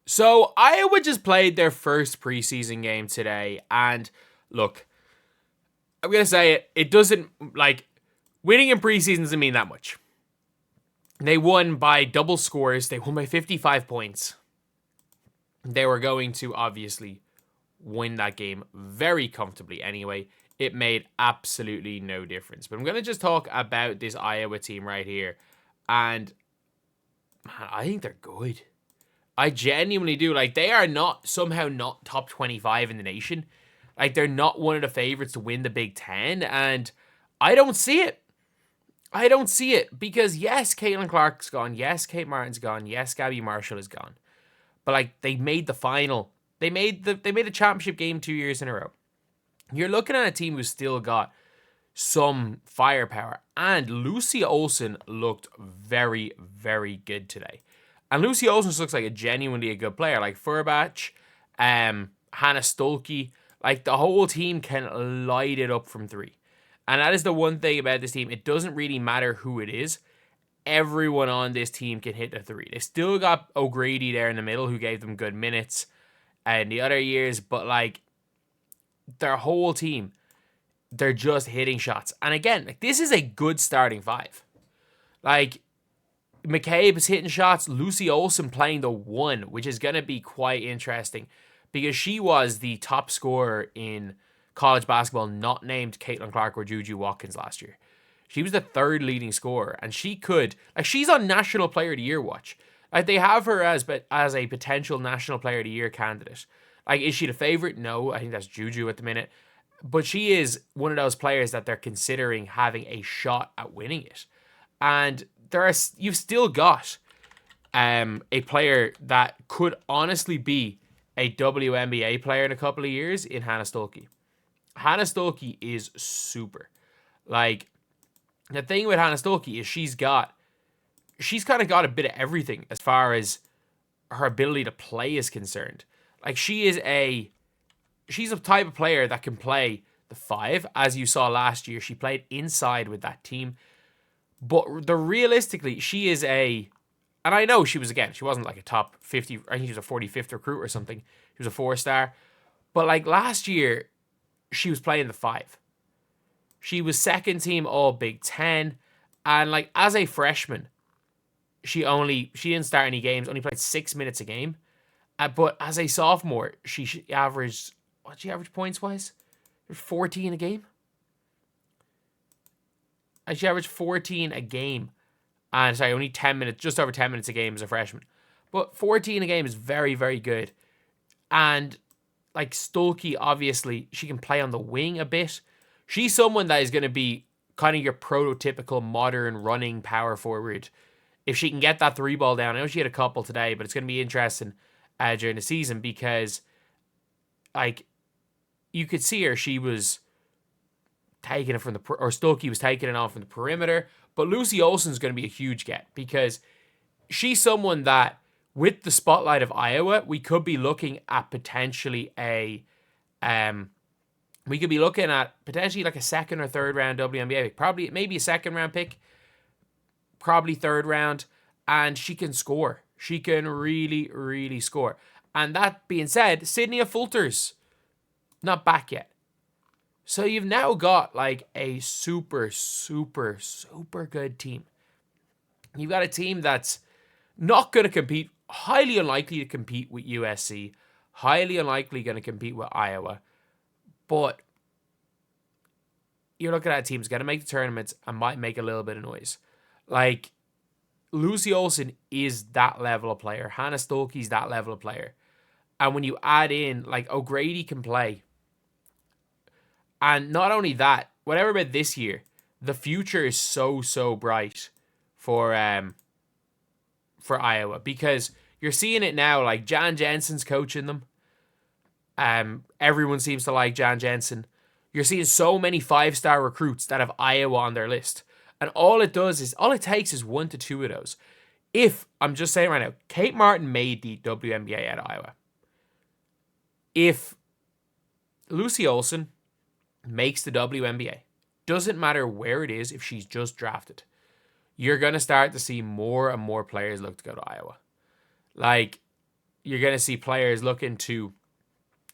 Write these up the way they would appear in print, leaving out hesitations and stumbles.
So Iowa just played their first preseason game today, and look, I'm gonna say it. It doesn't winning in preseason doesn't mean that much. They won by double scores. They won by 55 points. They were going to obviously win that game very comfortably anyway. It made absolutely no difference. But I'm gonna just talk about this Iowa team right here, and man, I think they're good. I genuinely do. They are somehow not top 25 in the nation. They're not one of the favorites to win the Big Ten, and I don't see it. I don't see it because, yes, Caitlin Clark's gone. Yes, Kate Martin's gone. Yes, Gabby Marshall is gone. But, they made the final. They made the championship game 2 years in a row. You're looking at a team who's still got some firepower, and Lucy Olsen looked very, very good today. And Lucy Olsen looks like a genuinely good player. Furbach, Hannah Stolke, the whole team can light it up from three. And that is the one thing about this team. It doesn't really matter who it is. Everyone on this team can hit the three. They still got O'Grady there in the middle who gave them good minutes in the other years. But, their whole team, they're just hitting shots. And again, this is a good starting five. McCabe is hitting shots. Lucy Olsen playing the one, which is going to be quite interesting because she was the top scorer in college basketball, not named Caitlin Clark or JuJu Watkins last year. She was the third leading scorer, and she could, she's on National Player of the Year watch. They have her as a potential National Player of the Year candidate. Is she the favorite? No, I think that's JuJu at the minute. But she is one of those players that they're considering having a shot at winning it. And you've still got a player that could honestly be a WNBA player in a couple of years in Hannah Stolke. Hannah Stolke is super. The thing with Hannah Stolke is she's kind of got a bit of everything as far as her ability to play is concerned. She's a type of player that can play the five, as you saw last year. She played inside with that team. But realistically, she is and I know she wasn't a top 50, I think she was a 45th recruit or something. She was a 4-star. But last year, she was playing the five. She was second team all Big Ten. And as a freshman, she didn't start any games, only played 6 minutes a game. But as a sophomore, she averaged, what'd she average points-wise? 14 a game? And she averaged 14 a game. And sorry, only 10 minutes, just over 10 minutes a game as a freshman. But 14 a game is very, very good. And Stolke, obviously, she can play on the wing a bit. She's someone that is going to be kind of your prototypical modern running power forward. If she can get that three ball down, I know she had a couple today, but it's going to be interesting during the season because, you could see her, she was taking it from Stolke was taking it off from the perimeter. But Lucy Olsen's going to be a huge get because she's someone that, with the spotlight of Iowa, we could be looking at potentially a second or third round WNBA pick. Probably maybe a second round pick, probably third round, and she can score. She can really, really score. And that being said, Sydney Fulters not back yet. So you've now got a super, super, super good team. You've got a team that's not going to compete, highly unlikely to compete with USC, highly unlikely going to compete with Iowa. But you're looking at a team that's going to make the tournaments and might make a little bit of noise. Lucy Olsen is that level of player. Hannah Stolke's that level of player. And when you add in, O'Grady can play. And not only that, whatever about this year, the future is so, so bright for Iowa because you're seeing it now. Jan Jensen's coaching them. Everyone seems to like Jan Jensen. You're seeing so many 5-star recruits that have Iowa on their list. And all it takes is 1 to 2 of those. I'm just saying right now, Kate Martin made the WNBA out of Iowa. If Lucy Olsen makes the WNBA, doesn't matter where it is, if she's just drafted, you're going to start to see more and more players look to go to Iowa. You're going to see players looking to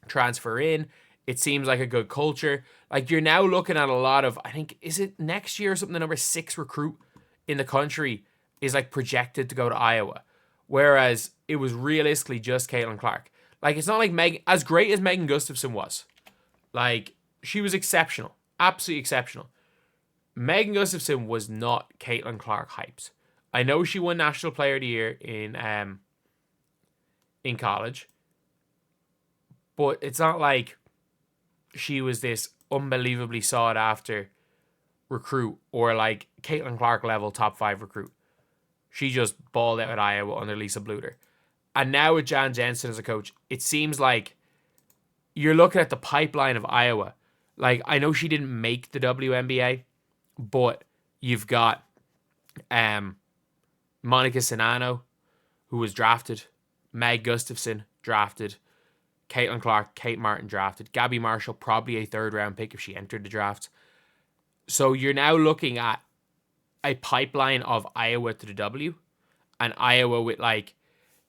transfer in. It seems like a good culture. Like, you're now looking at a lot of, I think, is it next year or something, the number 6 recruit in the country is like projected to go to Iowa. Whereas it was realistically just Caitlin Clark. Like, it's not like Megan, as great as Megan Gustafson was. Like, she was exceptional. Absolutely exceptional. Megan Gustafson was not Caitlin Clark hypes. I know she won National Player of the Year in college. But it's not like she was this unbelievably sought after recruit or like Caitlin Clark level top 5 recruit. She just balled out at Iowa under Lisa Bluter. And now with Jan Jensen as a coach, it seems like you're looking at the pipeline of Iowa. Like, I know she didn't make the WNBA, but you've got Monica Sinano, who was drafted, Meg Gustafson drafted, Caitlin Clark, Kate Martin drafted, Gabby Marshall probably a 3rd round pick if she entered the draft. So you're now looking at a pipeline of Iowa to the W, and Iowa with like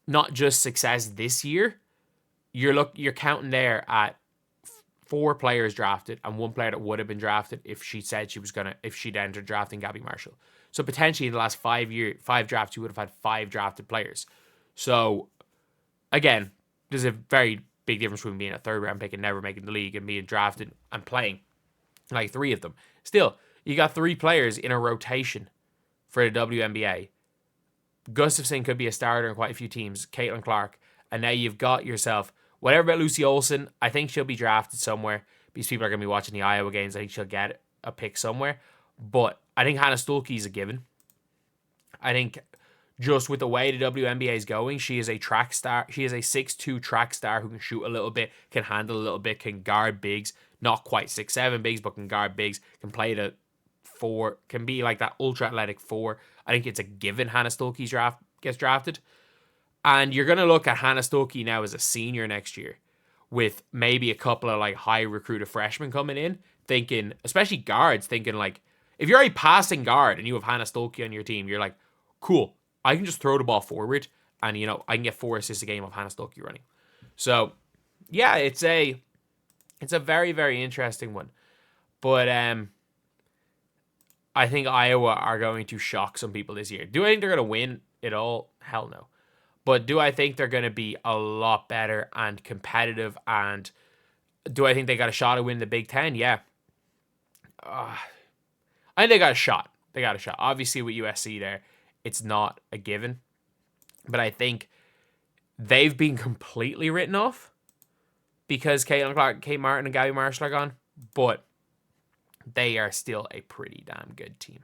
not just success this year. You're counting there at 4 players drafted and 1 player that would have been drafted if she said she was if she'd entered drafting Gabby Marshall. So potentially in the last 5 drafts, you would have had 5 drafted players. So again, there's a very big difference between being a 3rd round pick and never making the league and being drafted and playing like 3 of them. Still, you got 3 players in a rotation for the WNBA. Gustafson could be a starter in quite a few teams. Caitlin Clark. And now you've got yourself, whatever about Lucy Olsen, I think she'll be drafted somewhere because people are going to be watching the Iowa games. I think she'll get a pick somewhere. But I think Hannah Stuelke is a given. I think just with the way the WNBA is going, she is a track star. She is a 6'2" track star who can shoot a little bit, can handle a little bit, can guard bigs. Not quite 6'7" bigs, but can guard bigs. Can play the 4. Can be like that ultra athletic 4. I think it's a given Hannah Stuelke gets drafted. And you're going to look at Hannah Stuelke now as a senior next year with maybe a couple of like high recruited freshmen coming in, thinking, especially guards, thinking like, if you're a passing guard and you have Hannah Stuelke on your team, you're like, cool, I can just throw the ball forward and, you know, I can get 4 assists a game of Hannah Stuelke running. So, yeah, it's a very, very interesting one. But I think Iowa are going to shock some people this year. Do I think they're going to win it all? Hell no. But do I think they're going to be a lot better and competitive? And do I think they got a shot at winning the Big Ten? Yeah. I think they got a shot. They got a shot. Obviously, with USC there, it's not a given. But I think they've been completely written off because Caitlin Clark, Kate Martin, and Gabby Marshall are gone. But they are still a pretty damn good team.